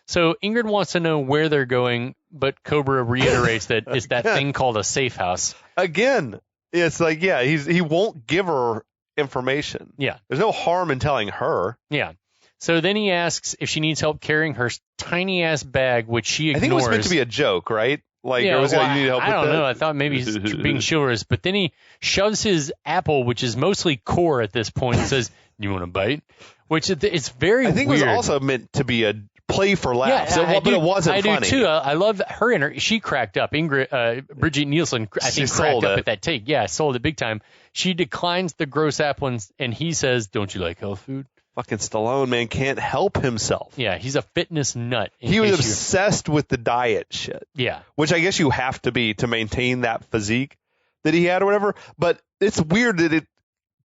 So Ingrid wants to know where they're going, but Cobra reiterates that it's that thing called a safe house. Again, it's like, he won't give her information. Yeah. There's no harm in telling her. Yeah. So then he asks if she needs help carrying her tiny-ass bag, which she ignores. I think it was meant to be a joke, right? Like, you need help with I don't know. I thought maybe he's being chivalrous. But then he shoves his apple, which is mostly core at this point, and says, "You want a bite?" Which it's very weird. I think it was also meant to be a play for laughs, but it wasn't funny. I do too. I love her. She cracked up. Ingrid, Bridget Nielsen, I think, cracked up at that take. Yeah, sold it big time. She declines the gross apple, and he says, "Don't you like health food?" Fucking Stallone, man, can't help himself. Yeah, he's a fitness nut. He was obsessed with the diet shit. Yeah. Which I guess you have to be to maintain that physique that he had or whatever. But it's weird that it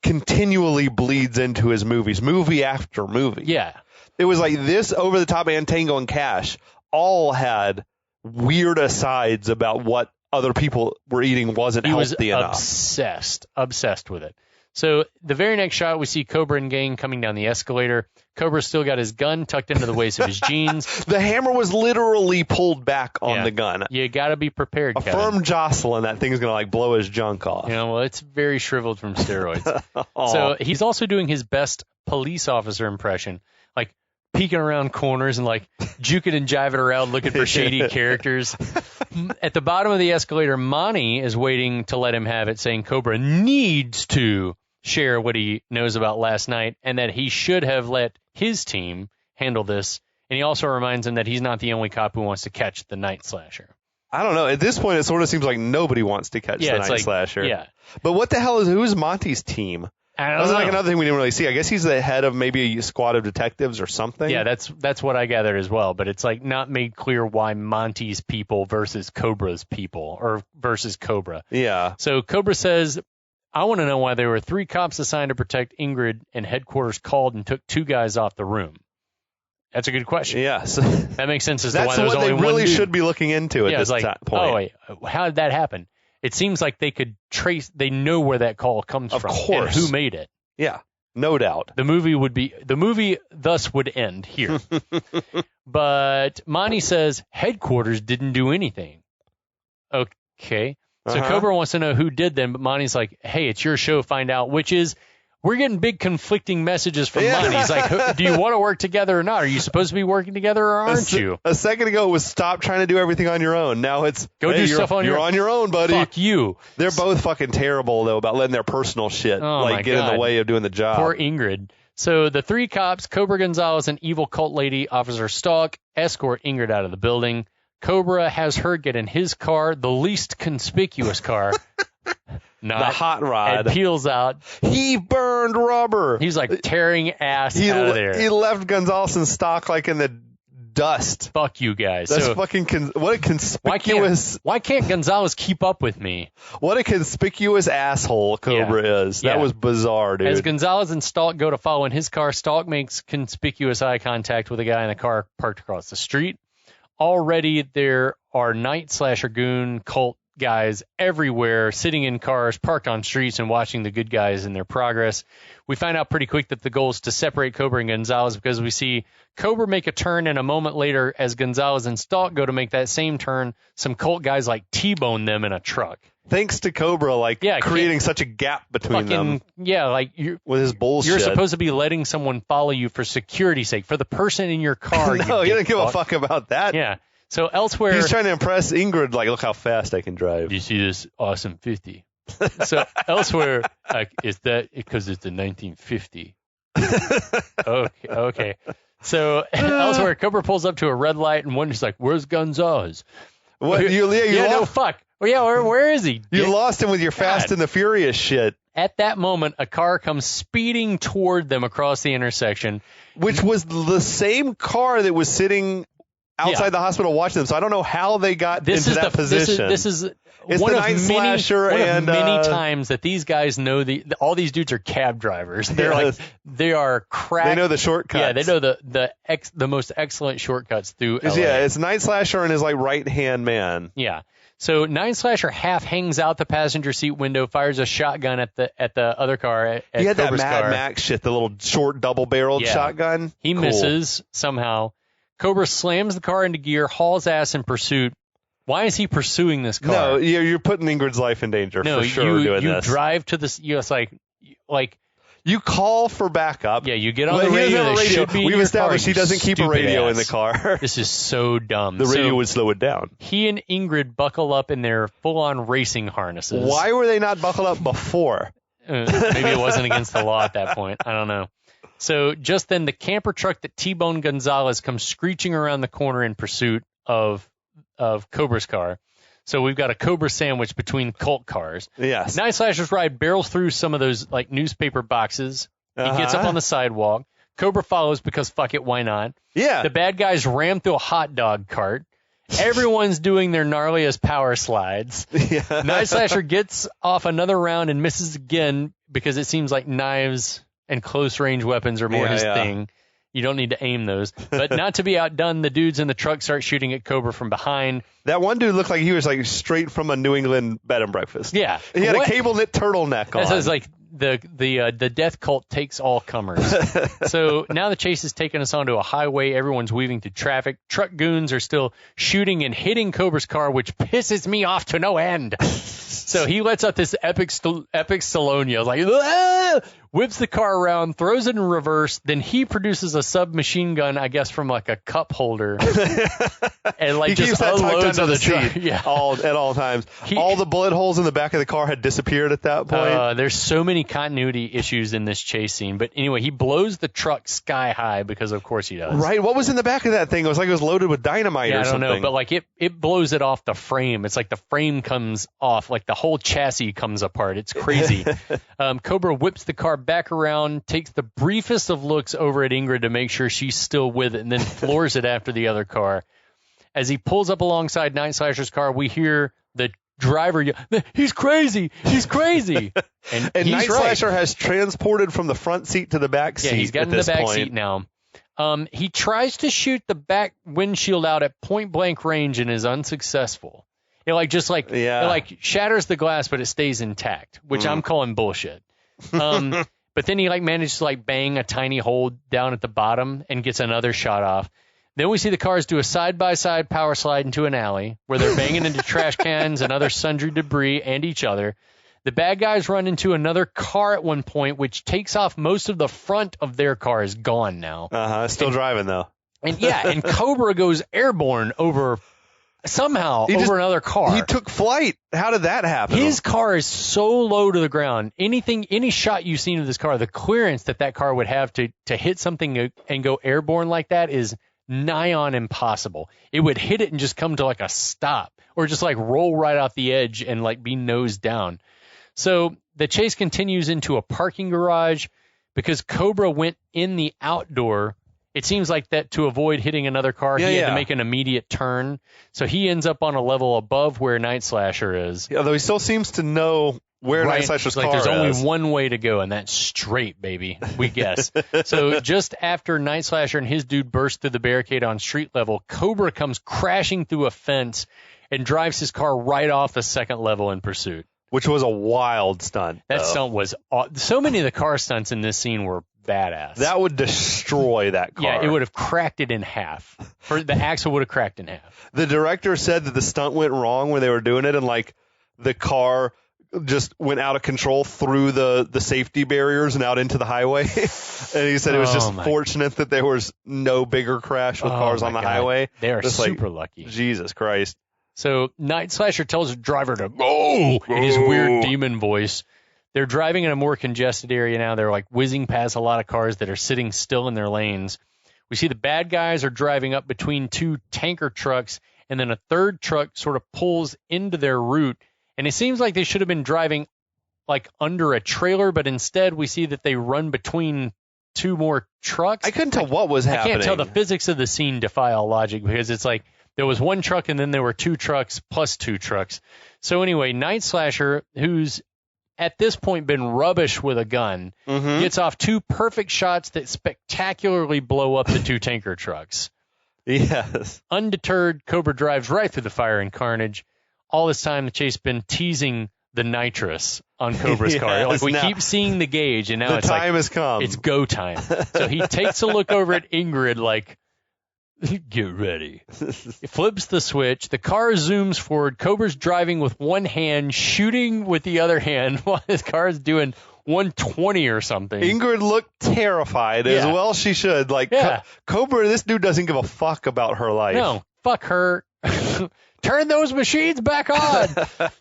continually bleeds into his movies, movie after movie. Yeah. It was like this, Over the Top, and Tango and Cash all had weird asides about what other people were eating wasn't healthy enough. Obsessed with it. So the very next shot, we see Cobra and gang coming down the escalator. Cobra's still got his gun tucked into the waist of his jeans. The hammer was literally pulled back on the gun. You got to be prepared, Kevin. Firm jostle, and that thing's going to like blow his junk off. Well, it's very shriveled from steroids. So he's also doing his best police officer impression, like peeking around corners and like juking and jiving around looking for shady characters. At the bottom of the escalator, Monty is waiting to let him have it, saying Cobra needs to share what he knows about last night and that he should have let his team handle this. And he also reminds him that he's not the only cop who wants to catch the Nightslasher. I don't know. At this point, it sort of seems like nobody wants to catch the Nightslasher. Yeah. But what the hell who's Monty's team? I That's don't like know. another thing we didn't really see. I guess he's the head of maybe a squad of detectives or something. Yeah, that's what I gathered as well. But it's like not made clear why Monty's people versus Cobra's people or versus Cobra. Yeah. So Cobra says, I want to know why there were 3 cops assigned to protect Ingrid and headquarters called and took 2 guys off the room. That's a good question. Yes. That makes sense as to why That's there was what they only really one dude. should be looking into at Yeah, this it's like, point. oh, wait, how did that happen? It seems like they could trace, they know where that call comes from. Of course. And who made it. Yeah, no doubt. The movie thus would end here. But Monty says headquarters didn't do anything. Okay. So Cobra wants to know who did them, but Monty's like, hey, it's your show, find out, which is, we're getting big conflicting messages from Monty. He's like, do you want to work together or not? Are you supposed to be working together or aren't you? A second ago it was stop trying to do everything on your own. Now it's Go do stuff on your own. You're on your own, buddy. Fuck you. They're both fucking terrible, though, about letting their personal shit get in the way of doing the job. Poor Ingrid. So the 3 cops, Cobra Gonzalez and evil cult lady, Officer Stalk, escort Ingrid out of the building. Cobra has her get in his car, the least conspicuous car. The hot rod. And peels out. He burned rubber. He's like tearing ass out of there. He left Gonzalez and Stock like in the dust. Fuck you guys. That's so, fucking what a conspicuous. Why can't Gonzalez keep up with me? What a conspicuous asshole Cobra is. That was bizarre, dude. As Gonzalez and Stalk go to follow in his car, Stalk makes conspicuous eye contact with a guy in a car parked across the street. Already there are Nightslasher goon cult guys everywhere sitting in cars parked on streets and watching the good guys in their progress. We find out pretty quick that the goal is to separate Cobra and Gonzalez because we see Cobra make a turn, and a moment later as Gonzalez and Stalk go to make that same turn, some cult guys like T-bone them in a truck. Thanks to Cobra, creating such a gap between them. Yeah, with his bullshit. You're supposed to be letting someone follow you for security's sake, for the person in your car. No, you don't give a fuck about that. Yeah. So elsewhere, he's trying to impress Ingrid. Like, look how fast I can drive. You see this awesome 50. So elsewhere, is that because it's a 1950? Okay. So elsewhere, Cobra pulls up to a red light, and one's like, "Where's Gonzalez?" What? No, fuck. Well, yeah, where is he? You lost him with your Fast and the Furious shit. At that moment, a car comes speeding toward them across the intersection, which was the same car that was sitting outside the hospital watching them, so I don't know how they got into that position. This is it's one the of many times that these guys know all these dudes are cab drivers. They are crack. They know the shortcuts. Yeah, they know the most excellent shortcuts through LA. Yeah, it's Nightslasher and his right hand man. Yeah. So Nightslasher half hangs out the passenger seat window, fires a shotgun at the other car. He had Cobra's that Mad car. Max shit, the little short double-barreled shotgun. He misses somehow. Cobra slams the car into gear, hauls ass in pursuit. Why is he pursuing this car? No, you're putting Ingrid's life in danger for sure doing this. You drive to this. It's like you call for backup. Yeah, you get on the radio. We've established he doesn't keep a radio in the car. This is so dumb. The radio would slow it down. He and Ingrid buckle up in their full-on racing harnesses. Why were they not buckled up before? Maybe it wasn't against the law at that point. I don't know. So just then, the camper truck that T-boned Gonzalez comes screeching around the corner in pursuit of Cobra's car. So we've got a Cobra sandwich between cult cars. Yes. Nightslasher's ride barrels through some of those newspaper boxes. He gets up on the sidewalk. Cobra follows because fuck it, why not? Yeah. The bad guys ram through a hot dog cart. Everyone's doing their gnarliest power slides. Yeah. Nightslasher gets off another round and misses again because it seems like knives and close-range weapons are more his thing. You don't need to aim those. But not to be outdone, the dudes in the truck start shooting at Cobra from behind. That one dude looked like he was straight from a New England bed and breakfast. Yeah. He had a cable knit turtleneck on. That's like the death cult takes all comers. So now the chase has taken us onto a highway. Everyone's weaving through traffic. Truck goons are still shooting and hitting Cobra's car, which pisses me off to no end. So he lets out this epic Stallone yell, whips the car around, throws it in reverse. Then he produces a submachine gun, I guess, from a cup holder, and he just unloads on the truck. Yeah. At all times. All the bullet holes in the back of the car had disappeared at that point. There's so many continuity issues in this chase scene. But anyway, he blows the truck sky high because, of course, he does. Right. What was in the back of that thing? It was like it was loaded with dynamite or something. I don't know, but it blows it off the frame. It's like the frame comes off, like the whole chassis comes apart. It's crazy. Cobra whips the car back around, takes the briefest of looks over at Ingrid to make sure she's still with it, and then floors it after the other car. As he pulls up alongside Nightslasher's car, we hear the driver yell, "He's crazy! He's crazy!" And Nightslasher has transported from the front seat to the back seat. Yeah, he's got in the back seat now. He tries to shoot the back windshield out at point blank range and is unsuccessful. It shatters the glass, but it stays intact, which I'm calling bullshit. But then he manages to bang a tiny hole down at the bottom and gets another shot off. Then we see the cars do a side-by-side power slide into an alley where they're banging into trash cans and other sundry debris and each other. The bad guys run into another car at one point, which takes off most of the front of their car is gone now. Still driving, though. And Cobra goes airborne over another car. He took flight. How did that happen? His car is so low to the ground. Any shot you've seen of this car, the clearance that car would have to hit something and go airborne like that is nigh on impossible. It would hit it and just come to a stop, or just roll right off the edge and be nose down. So the chase continues into a parking garage because Cobra went in the outdoor. It seems like that to avoid hitting another car, he had to make an immediate turn. So he ends up on a level above where Nightslasher is. Yeah, although he still seems to know where Nightslasher's car is. There's only one way to go, and that's straight, baby, we guess. So just after Nightslasher and his dude burst through the barricade on street level, Cobra comes crashing through a fence and drives his car right off the second level in pursuit. Which was a wild stunt. That stunt was... So many of the car stunts in this scene were badass. That would destroy that car. Yeah, it would have cracked it in half. The axle would have cracked in half. The director said that the stunt went wrong when they were doing it, and the car just went out of control through the safety barriers and out into the highway. And he said it was just fortunate that there was no bigger crash with cars on the highway. They are just super lucky. Jesus Christ. So Nightslasher tells the driver to go in his weird demon voice. They're driving in a more congested area now. They're whizzing past a lot of cars that are sitting still in their lanes. We see the bad guys are driving up between two tanker trucks, and then a third truck sort of pulls into their route. And it seems like they should have been driving under a trailer, but instead we see that they run between two more trucks. I couldn't tell what was happening. I can't tell. The physics of the scene defy all logic because it's there was one truck and then there were two trucks plus two trucks. So anyway, Nightslasher, who's at this point been rubbish with a gun, gets off two perfect shots that spectacularly blow up the two tanker trucks. Yes. Undeterred, Cobra drives right through the fire and carnage. All this time, the chase been teasing the nitrous on Cobra's car. We keep seeing the gauge, and now the time has come. It's go time. So he takes a look over at Ingrid get ready. He flips the switch. The car zooms forward. Cobra's driving with one hand, shooting with the other hand while his car is doing 120 or something. Ingrid looked terrified, as well she should. Cobra, this dude doesn't give a fuck about her life. No, fuck her. Turn those machines back on.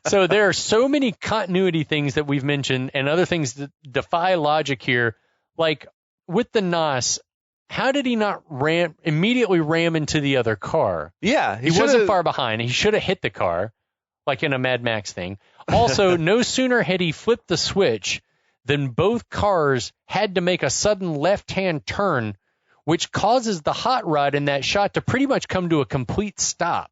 So there are so many continuity things that we've mentioned and other things that defy logic here. With the NOS, how did he not immediately ram into the other car? Yeah. He wasn't far behind. He should have hit the car, like in a Mad Max thing. Also, no sooner had he flipped the switch than both cars had to make a sudden left-hand turn, which causes the hot rod in that shot to pretty much come to a complete stop.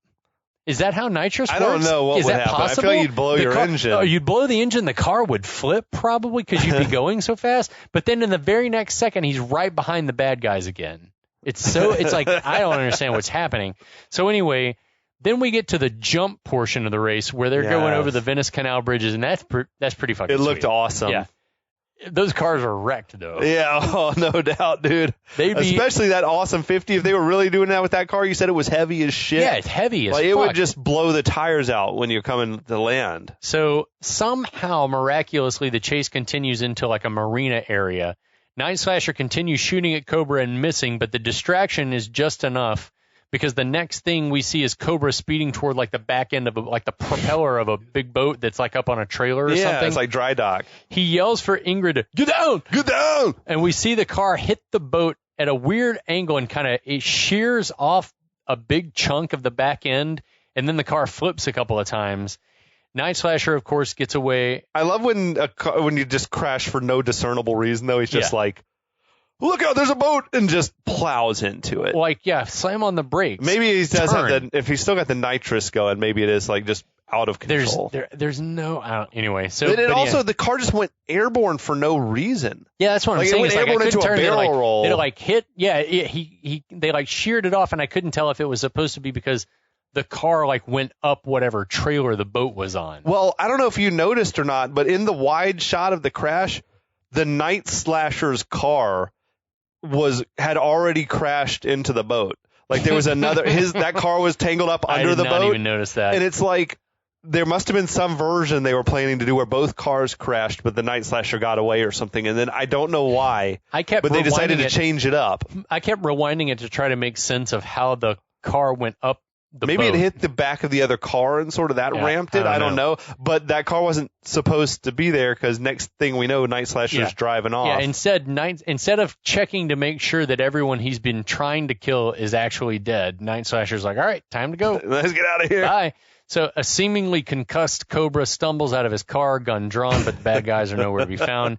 Is that how nitrous works? I don't know what would happen. Possible? I feel like you'd blow your engine. Oh, you'd blow the engine. The car would flip probably because you'd be going so fast. But then in the very next second, he's right behind the bad guys again. It's I don't understand what's happening. So anyway, then we get to the jump portion of the race where they're going over the Venice Canal bridges, and that's pretty fucking sweet. It looked awesome. Yeah. Those cars are wrecked, though. Yeah, no doubt, dude. Especially that awesome 50. If they were really doing that with that car, you said it was heavy as shit. Yeah, it's heavy as fuck. It would just blow the tires out when you're coming to land. So somehow, miraculously, the chase continues into a marina area. Nightslasher continues shooting at Cobra and missing, but the distraction is just enough because the next thing we see is Cobra speeding toward the back end of the propeller of a big boat that's up on a trailer or something. Yeah, it's like dry dock. He yells for Ingrid to get down, get down, and we see the car hit the boat at a weird angle and it shears off a big chunk of the back end, and then the car flips a couple of times. Nightslasher, of course, gets away. I love when you just crash for no discernible reason, though. He's just like, look out, there's a boat, and just plows into it. Like, slam on the brakes. Maybe he does have if he's still got the nitrous going, maybe it is like just out of control. There's no anyway. So the car just went airborne for no reason. Yeah, that's what I'm saying. It went airborne into a barrel roll. It like hit. Yeah, they like sheared it off, and I couldn't tell if it was supposed to be because the car like went up whatever trailer the boat was on. Well, I don't know if you noticed or not, but in the wide shot of the crash, the Nightslasher's car had already crashed into the boat. Like there was another that car was tangled up under the boat. I did not even notice that. And it's like there must have been some version they were planning to do where both cars crashed, but the Nightslasher got away or something. And then I don't know why. But they decided to change it up. I kept rewinding it to try to make sense of how the car went up. Maybe it hit the back of the other car and sort of that ramped it. I don't know. But that car wasn't supposed to be there because next thing we know, Nightslasher's driving off. Yeah, instead of checking to make sure that everyone he's been trying to kill is actually dead, Nightslasher's like, all right, time to go. Let's get out of here. Bye. So a seemingly concussed Cobra stumbles out of his car, gun drawn, but the bad guys are nowhere to be found.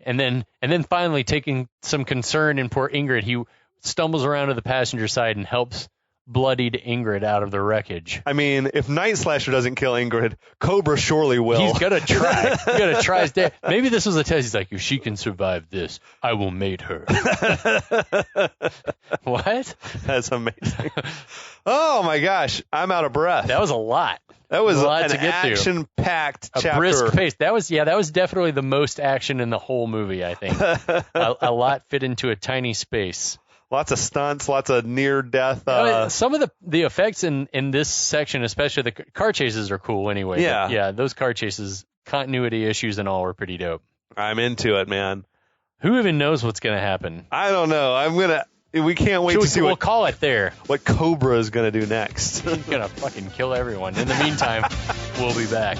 And then finally, taking some concern in poor Ingrid, he stumbles around to the passenger side and helps bloodied Ingrid out of the wreckage. I mean, if Nightslasher doesn't kill Ingrid, Cobra surely will. He's gonna try. He's gonna try his day. Maybe this was a test. He's like, if she can survive this, I will mate her. What? That's amazing. Oh my gosh, I'm out of breath. That was a lot. That was a lot an to get action-packed through. chapter. A brisk pace. That was definitely the most action in the whole movie. I think a lot fit into a tiny space. Lots of stunts, lots of near-death. Some of the effects in this section, especially the car chases, are cool anyway. Yeah. But those car chases, continuity issues and all, were pretty dope. I'm into it, man. Who even knows what's going to happen? I don't know. We can't wait to see we'll call it there. What Cobra is going to do next. He's going to fucking kill everyone. In the meantime, we'll be back.